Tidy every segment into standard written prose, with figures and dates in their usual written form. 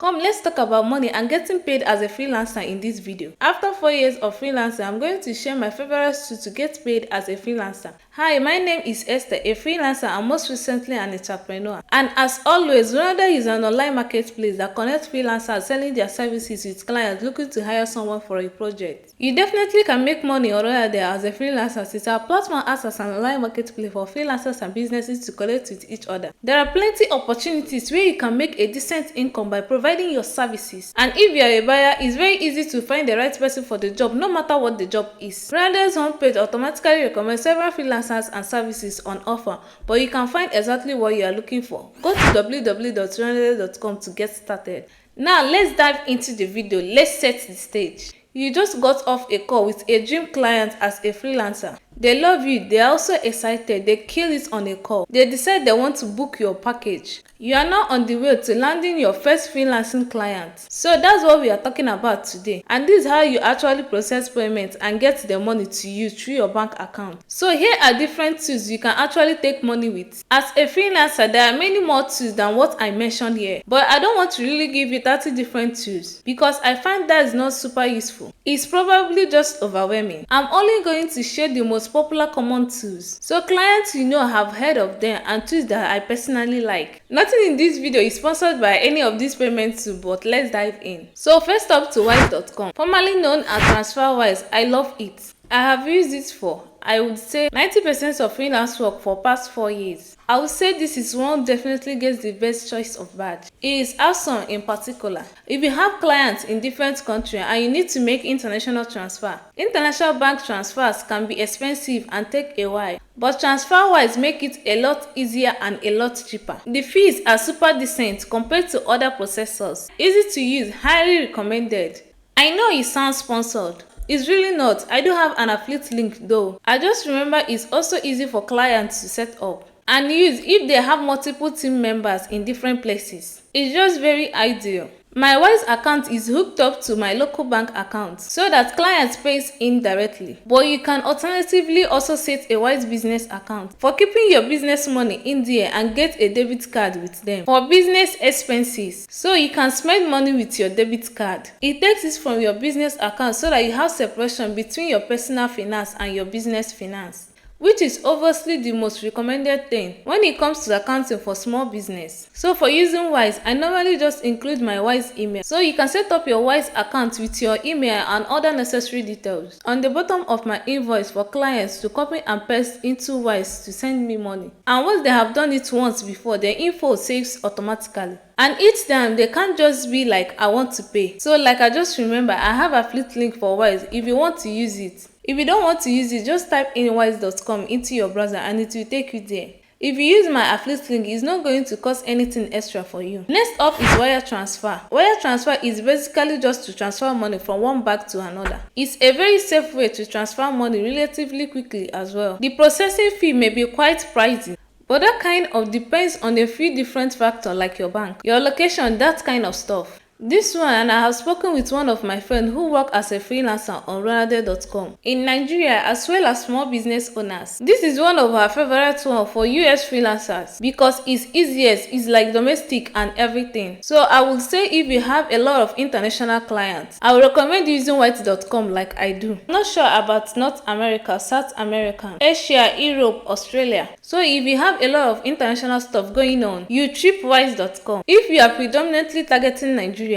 Come, let's talk about money and getting paid as a freelancer in this video. After 4 years of freelancing, I'm going to share my favorite tools to get paid as a freelancer. Hi, my name is Esther, a freelancer and most recently an entrepreneur. And as always, Ronaldo is an online marketplace that connects freelancers selling their services with clients looking to hire someone for a project. You definitely can make money on Ronaldo as a freelancer since our platform acts as an online marketplace for freelancers and businesses to connect with each other. There are plenty of opportunities where you can make a decent income by providing your services. And if you are a buyer, it's very easy to find the right person for the job no matter what the job is. Ronaldo's homepage automatically recommends several freelancers and services on offer, but you can find exactly what you are looking for. Go to www.ronaldo.com to get started. Now let's dive into the video. Let's set the stage. You just got off a call with a dream client as a freelancer. They love you, they are also excited, they kill it on a call. They decide they want to book your package. You are now on the way to landing your first freelancing client. So that's what we are talking about today. And this is how you actually process payments and get the money to you through your bank account. So here are different tools you can actually take money with. As a freelancer, there are many more tools than what I mentioned here. But I don't want to really give you 30 different tools because I find that is not super useful. It's probably just overwhelming. I'm only going to share the most popular common tools, so clients you know have heard of them, and tools that I personally like. Nothing in this video is sponsored by any of these payment tools, but let's dive in. So first up, to wise.com, formerly known as TransferWise. I love it. I have used it for, I would say, 90% of freelance work for past 4 years. I would say this is one definitely gets the best choice of badge. It is awesome in particular if you have clients in different countries and you need to make international transfer. International bank transfers can be expensive and take a while, but TransferWise make it a lot easier and a lot cheaper. The fees are super decent compared to other processors. Easy to use, highly recommended. I know it sounds sponsored. It's really not. I do have an affiliate link though. I just remember it's also easy for clients to set up and use if they have multiple team members in different places. It's just very ideal. My Wise account is hooked up to my local bank account so that clients pays indirectly. But you can alternatively also set a Wise business account for keeping your business money in there and get a debit card with them for business expenses. So you can spend money with your debit card. It takes it from your business account so that you have separation between your personal finance and your business finance, which is obviously the most recommended thing when it comes to accounting for small business. So for using Wise, I normally just include my Wise email. So you can set up your Wise account with your email and other necessary details on the bottom of my invoice for clients to copy and paste into Wise to send me money. And once they have done it once before, the info saves automatically. And each time they can't just be like, I want to pay. So like I just remember, I have a affiliate link for Wise if you want to use it. If you don't want to use it, just type in wise.com into your browser and it will take you there. If you use my affiliate link, it's not going to cost anything extra for you. Next up is wire transfer. Wire transfer is basically just to transfer money from one bank to another. It's a very safe way to transfer money relatively quickly as well. The processing fee may be quite pricey, but that kind of depends on a few different factors like your bank, your location, that kind of stuff. This one, and I have spoken with one of my friends who work as a freelancer on Ronaldo.com in Nigeria as well as small business owners. This is one of our favorite ones for US freelancers because it's easiest, it's like domestic and everything. So I would say if you have a lot of international clients, I would recommend using white.com like I do. I'm not sure about North America, South America, Asia, Europe, Australia. So if you have a lot of international stuff going on, you tripwise.com. If you are predominantly targeting Nigeria,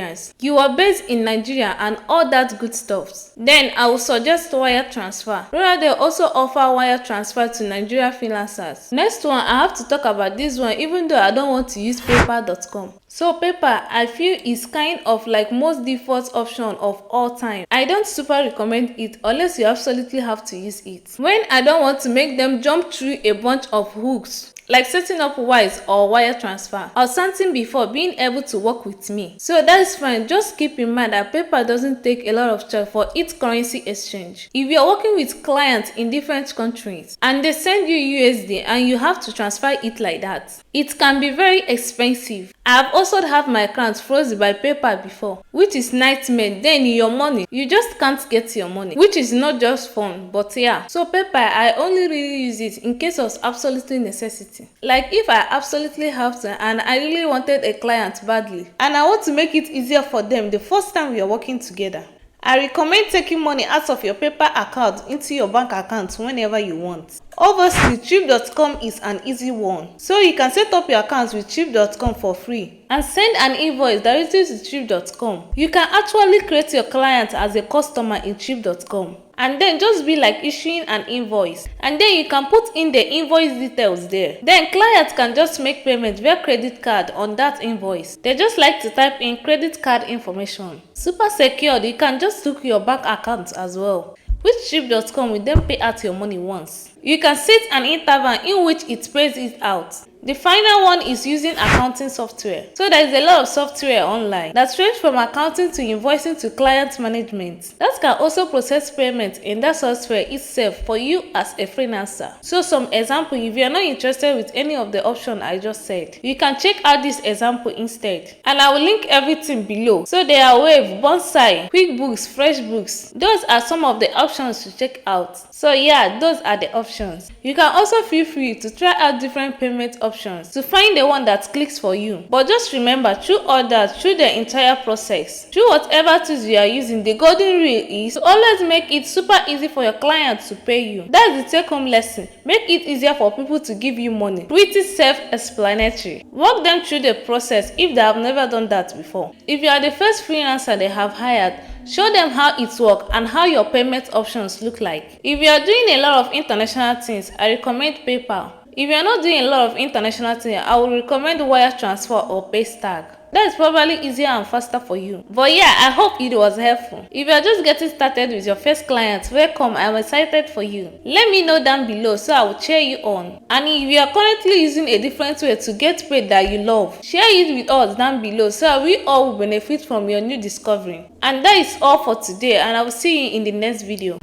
you are based in Nigeria and all that good stuff, then I would suggest wire transfer. Rather, they also offer wire transfer to Nigeria freelancers. Next one, I have to talk about this one even though I don't want to use paper.com. So paper, I feel, is kind of like most default option of all time. I don't super recommend it unless you absolutely have to use it. When I don't want to make them jump through a bunch of hooks, like setting up Wise or wire transfer or something before being able to work with me. So that is fine. Just keep in mind that paper doesn't take a lot of charge for its currency exchange. If you are working with clients in different countries and they send you USD and you have to transfer it like that, it can be very expensive I have also had my account frozen by PayPal before, which is nightmare. Then your money, you just can't get your money, which is not just fun, but yeah. So PayPal, I only really use it in case of absolutely necessity. Like if I absolutely have to and I really wanted a client badly, and I want to make it easier for them the first time we are working together. I recommend taking money out of your PayPal account into your bank account whenever you want. Obviously, Trip.com is an easy one, so you can set up your account with Trip.com for free and send an invoice directly to Trip.com. You can actually create your client as a customer in Trip.com, and then just be like issuing an invoice, and then you can put in the invoice details there. Then clients can just make payment via credit card on that invoice. They just like to type in credit card information. Super secured. You can just look your bank account as well. With Trip.com will then pay out your money once. You can set an interval in which it pays it out. The final one is using accounting software. So there is a lot of software online that range from accounting to invoicing to client management that can also process payment in that software itself for you as a freelancer. So some example, if you are not interested with any of the options I just said, you can check out this example instead. And I will link everything below. So there are Wave, Bonsai, QuickBooks, FreshBooks. Those are some of the options to check out. So yeah, those are the options. You can also feel free to try out different payment options to find the one that clicks for you. But just remember, through all that, through the entire process, through whatever tools you are using, the golden rule is to always make it super easy for your clients to pay you. That's the take-home lesson. Make it easier for people to give you money. Pretty self-explanatory. Walk them through the process if they have never done that before. If you are the first freelancer they have hired, show them how it works and how your payment options look like. If you are doing a lot of international things, I recommend PayPal. If you are not doing a lot of international things, I would recommend wire transfer or Paystack. That is probably easier and faster for you. But yeah, I hope it was helpful. If you are just getting started with your first client, welcome. I'm excited for you. Let me know down below so I will cheer you on. And if you are currently using a different way to get paid that you love, share it with us down below so we all will benefit from your new discovery. And that is all for today, and I will see you in the next video.